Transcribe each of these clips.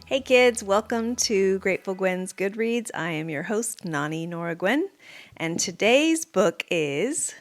Hey kids, welcome to Grateful Gwen's Goodreads. I am your host, Nani Nora Gwen, and today's book is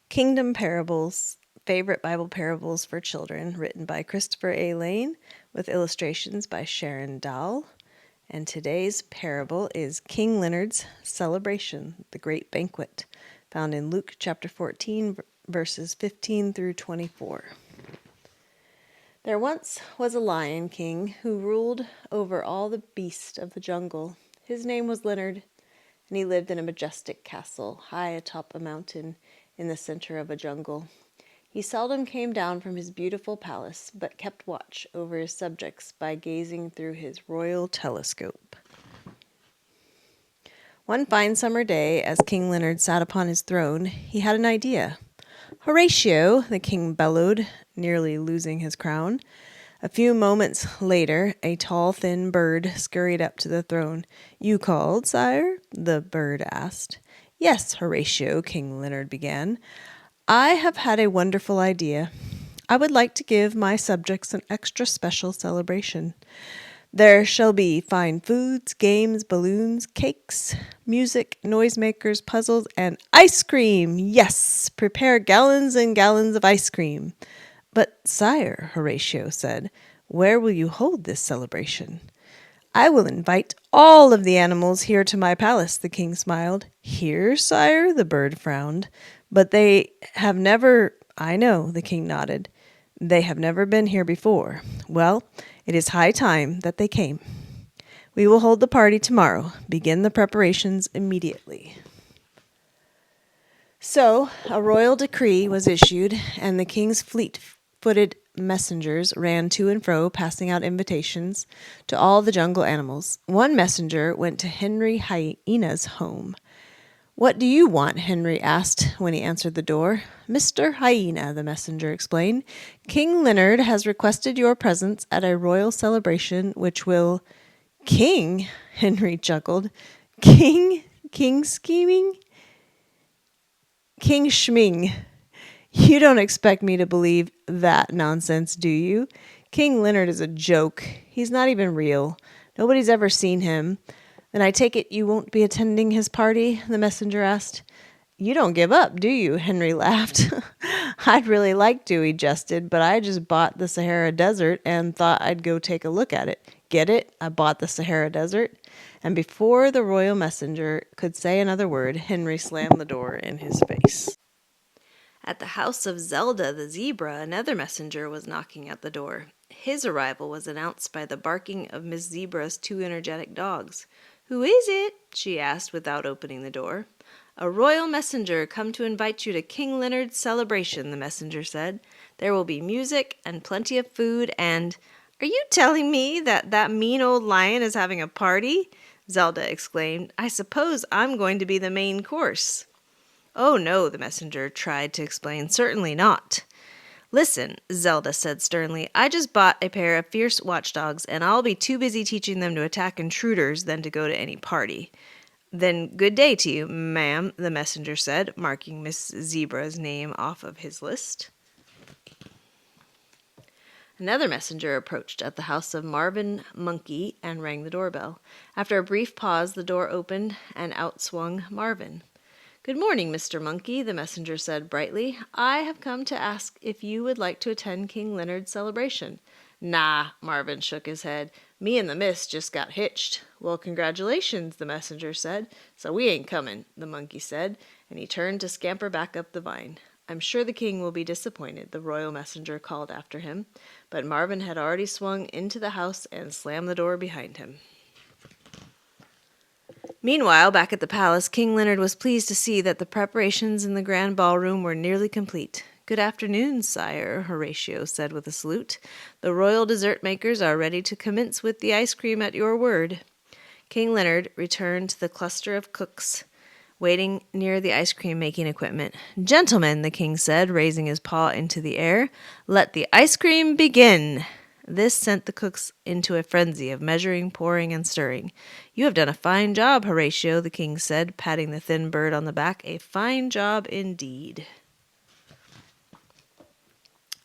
Kingdom Parables, Favorite Bible Parables for Children, written by Christopher A. Lane with illustrations by Sharon, Dahl. And today's parable is King Leonard's Celebration, the Great Banquet, found in Luke chapter 14, verses 15 through 24. There once was a lion king who ruled over all the beasts of the jungle. His name was Leonard, and he lived in a majestic castle high atop a mountain in the center of a jungle. He seldom came down from his beautiful palace, but kept watch over his subjects by gazing through his royal telescope. One fine summer day, as King Leonard sat upon his throne, he had an idea. "Horatio," the king bellowed, nearly losing his crown. A few moments later, a tall, thin bird scurried up to the throne. "You called, sire?" the bird asked. "Yes, Horatio," King Leonard began. "I have had a wonderful idea. I would like to give my subjects an extra special celebration. There shall be fine foods, games, balloons, cakes, music, noisemakers, puzzles, and ice cream. Yes, prepare gallons and gallons of ice cream." "But, sire," Horatio said, "where will you hold this celebration?" "I will invite all of the animals here to my palace," the king smiled. "Here, sire?" the bird frowned. "But they have never—" "I know," the king nodded. "They have never been here before. Well, it is high time that they came. We will hold the party tomorrow. Begin the preparations immediately." So a royal decree was issued, and the king's fleet-footed messengers ran to and fro, passing out invitations to all the jungle animals. One messenger went to Henry Hyena's home. "What do you want?" Henry asked when he answered the door. "Mr. Hyena," the messenger explained, "King Leonard has requested your presence at a royal celebration which will—" "King?" Henry chuckled. "King? King scheming? King Schming. You don't expect me to believe that nonsense, do you? King Leonard is a joke. He's not even real. Nobody's ever seen him. Then I take it you won't be attending his party?" the messenger asked. "You don't give up, do you?" Henry laughed. "I'd really like to," he jested, "but I just bought the Sahara Desert and thought I'd go take a look at it. Get it? I bought the Sahara Desert." And before the royal messenger could say another word, Henry slammed the door in his face. At the house of Zelda the zebra, another messenger was knocking at the door. His arrival was announced by the barking of Miss Zebra's two energetic dogs. "Who is it?" she asked without opening the door. "A royal messenger come to invite you to King Leonard's celebration," the messenger said. "There will be music and plenty of food and—" "Are you telling me that mean old lion is having a party?" Zelda exclaimed. "I suppose I'm going to be the main course." "Oh, no," the messenger tried to explain. "Certainly not." "Listen," Zelda said sternly, "I just bought a pair of fierce watchdogs, and I'll be too busy teaching them to attack intruders than to go to any party." "Then good day to you, ma'am," the messenger said, marking Miss Zebra's name off of his list. Another messenger approached at the house of Marvin Monkey and rang the doorbell. After a brief pause, the door opened, and out swung Marvin. "Good morning, Mr. Monkey," the messenger said brightly. "I have come to ask if you would like to attend King Leonard's celebration." "Nah," Marvin shook his head. "Me and the miss just got hitched." "Well, congratulations," the messenger said. "So we ain't coming," the monkey said, and he turned to scamper back up the vine. "I'm sure the king will be disappointed," the royal messenger called after him, but Marvin had already swung into the house and slammed the door behind him. Meanwhile, back at the palace, King Leonard was pleased to see that the preparations in the grand ballroom were nearly complete. "Good afternoon, sire," Horatio said with a salute. "The royal dessert makers are ready to commence with the ice cream at your word." King Leonard returned to the cluster of cooks waiting near the ice cream making equipment. "Gentlemen," the king said, raising his paw into the air, "let the ice cream begin." This sent the cooks into a frenzy of measuring, pouring, and stirring. "You have done a fine job, Horatio," the king said, patting the thin bird on the back. "A fine job indeed."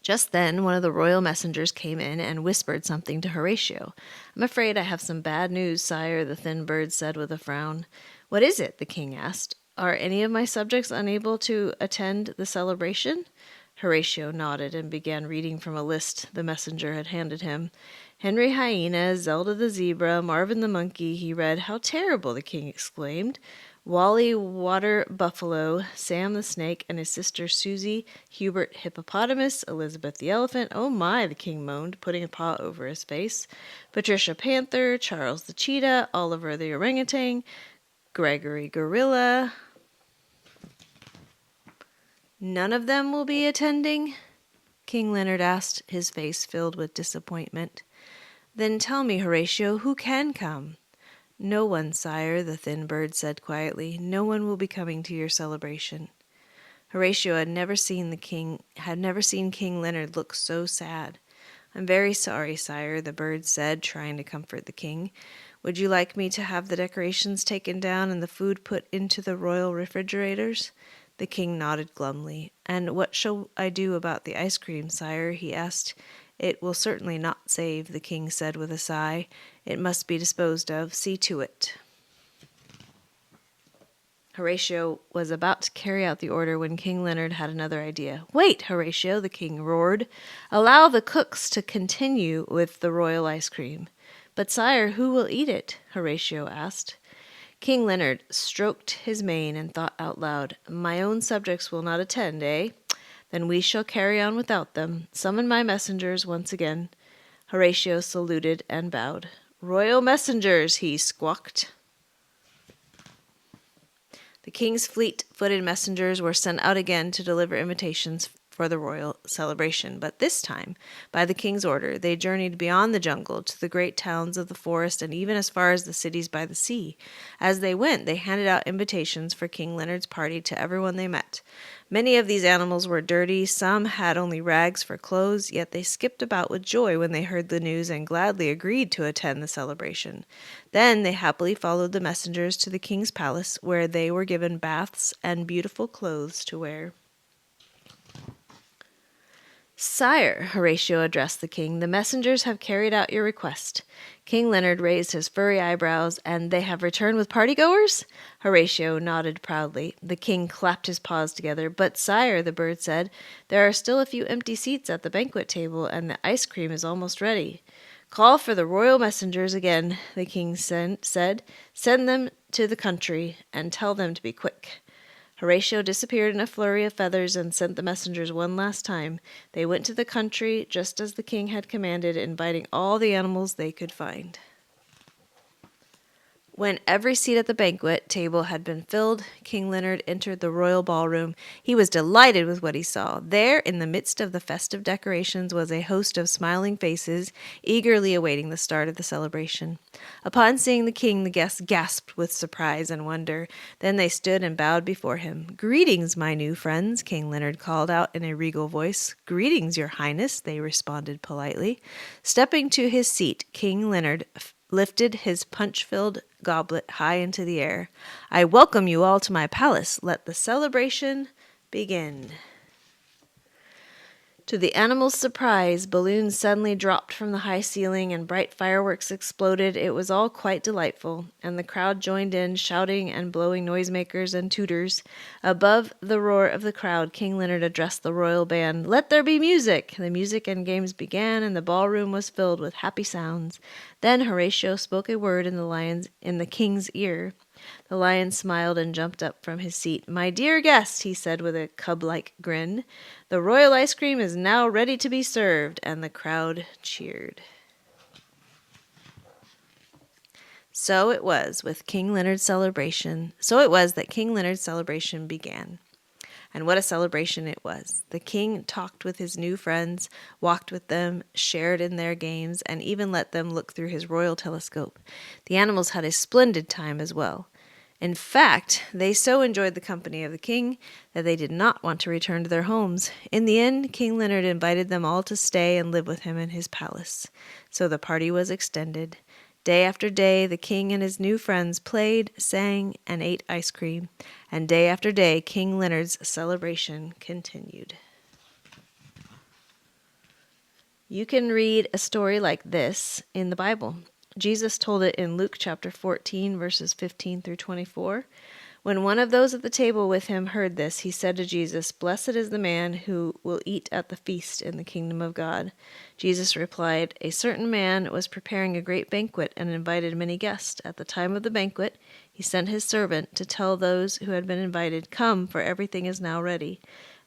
Just then, one of the royal messengers came in and whispered something to Horatio. "I'm afraid I have some bad news, sire," the thin bird said with a frown. "What is it?" the king asked. "Are any of my subjects unable to attend the celebration?" Horatio nodded and began reading from a list the messenger had handed him. "Henry Hyena, Zelda the zebra, Marvin the monkey," he read. "How terrible!" the king exclaimed. "Wally Water Buffalo, Sam the snake, and his sister Susie, Hubert Hippopotamus, Elizabeth the elephant. Oh my," the king moaned, putting a paw over his face. "Patricia Panther, Charles the cheetah, Oliver the orangutan, Gregory Gorilla. None of them will be attending?" King Leonard asked, his face filled with disappointment. "Then tell me, Horatio, who can come?" "No one, sire," the thin bird said quietly. "No one will be coming to your celebration." Horatio had never seen King Leonard look so sad. "I'm very sorry, sire," the bird said, trying to comfort the king. "Would you like me to have the decorations taken down and the food put into the royal refrigerators?" The king nodded glumly. "And what shall I do about the ice cream, sire?" he asked. "It will certainly not save," the king said with a sigh. "It must be disposed of. See to it." Horatio was about to carry out the order when King Leonard had another idea. "Wait, Horatio," the king roared. "Allow the cooks to continue with the royal ice cream." "But, sire, who will eat it?" Horatio asked. King Leonard stroked his mane and thought out loud. "My own subjects will not attend, eh? Then we shall carry on without them. Summon my messengers once again." Horatio saluted and bowed. "Royal messengers," he squawked. The king's fleet-footed messengers were sent out again to deliver invitations for the royal celebration, but this time, by the king's order, they journeyed beyond the jungle to the great towns of the forest and even as far as the cities by the sea. As they went, they handed out invitations for King Leonard's party to everyone they met. Many of these animals were dirty, some had only rags for clothes, yet they skipped about with joy when they heard the news and gladly agreed to attend the celebration. Then they happily followed the messengers to the king's palace, where they were given baths and beautiful clothes to wear. "Sire," Horatio addressed the king, "the messengers have carried out your request." King Leonard raised his furry eyebrows. "And they have returned with party-goers?" Horatio nodded proudly. The king clapped his paws together. "But, sire," the bird said, "there are still a few empty seats at the banquet table, and the ice cream is almost ready." "Call for the royal messengers again," the king said. "Send them to the country, and tell them to be quick." Horatio disappeared in a flurry of feathers and sent the messengers one last time. They went to the country, just as the king had commanded, inviting all the animals they could find. When every seat at the banquet table had been filled, King Leonard entered the royal ballroom. He was delighted with what he saw. There, in the midst of the festive decorations, was a host of smiling faces, eagerly awaiting the start of the celebration. Upon seeing the king, the guests gasped with surprise and wonder. Then they stood and bowed before him. "Greetings, my new friends," King Leonard called out in a regal voice. "Greetings, your highness," they responded politely. Stepping to his seat, King Leonard lifted his punch-filled goblet high into the air. "I welcome you all to my palace. Let the celebration begin." To the animals' surprise, balloons suddenly dropped from the high ceiling and bright fireworks exploded. It was all quite delightful, and the crowd joined in, shouting and blowing noisemakers and tooters. Above the roar of the crowd, King Leonard addressed the royal band. "Let there be music!" The music and games began, and the ballroom was filled with happy sounds. Then Horatio spoke a word in the king's ear. The lion smiled and jumped up from his seat. "My dear guest," he said with a cub-like grin, "the royal ice cream is now ready to be served," and the crowd cheered. So it was that King Leonard's celebration began. And what a celebration it was. The king talked with his new friends, walked with them, shared in their games, and even let them look through his royal telescope. The animals had a splendid time as well. In fact, they so enjoyed the company of the king that they did not want to return to their homes. In the end, King Leonard invited them all to stay and live with him in his palace. So the party was extended. Day after day, the king and his new friends played, sang, and ate ice cream. And day after day, King Leonard's celebration continued. You can read a story like this in the Bible. Jesus told it in Luke chapter 14, verses 15 through 24. When one of those at the table with him heard this, he said to Jesus, "Blessed is the man who will eat at the feast in the kingdom of God." Jesus replied, "A certain man was preparing a great banquet and invited many guests. At the time of the banquet, he sent his servant to tell those who had been invited, 'Come, for everything is now ready.'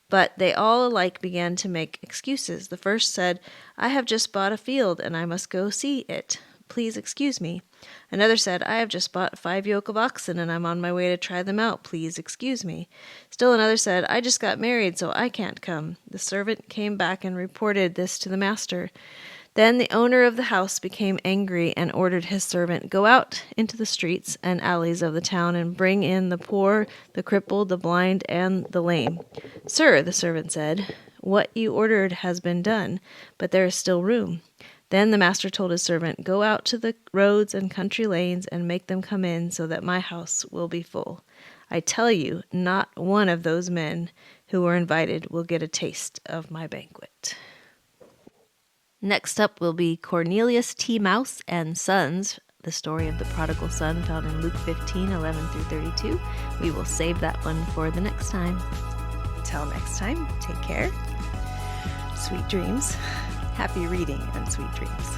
But they all alike began to make excuses. The first said, 'I have just bought a field and I must go see it. Please excuse me.' Another said, 'I have just bought 5 yoke of oxen and I'm on my way to try them out. Please excuse me.' Still another said, 'I just got married, so I can't come.' The servant came back and reported this to the master. Then the owner of the house became angry and ordered his servant, 'Go out into the streets and alleys of the town and bring in the poor, the crippled, the blind, and the lame.' 'Sir,' the servant said, 'what you ordered has been done, but there is still room.' Then the master told his servant, 'Go out to the roads and country lanes and make them come in, so that my house will be full. I tell you, not one of those men who were invited will get a taste of my banquet.'" Next up will be Cornelius T. Mouse and Sons, the story of the prodigal son found in Luke 15, 11 through 32. We will save that one for the next time. Until next time, take care. Sweet dreams. Happy reading and sweet dreams.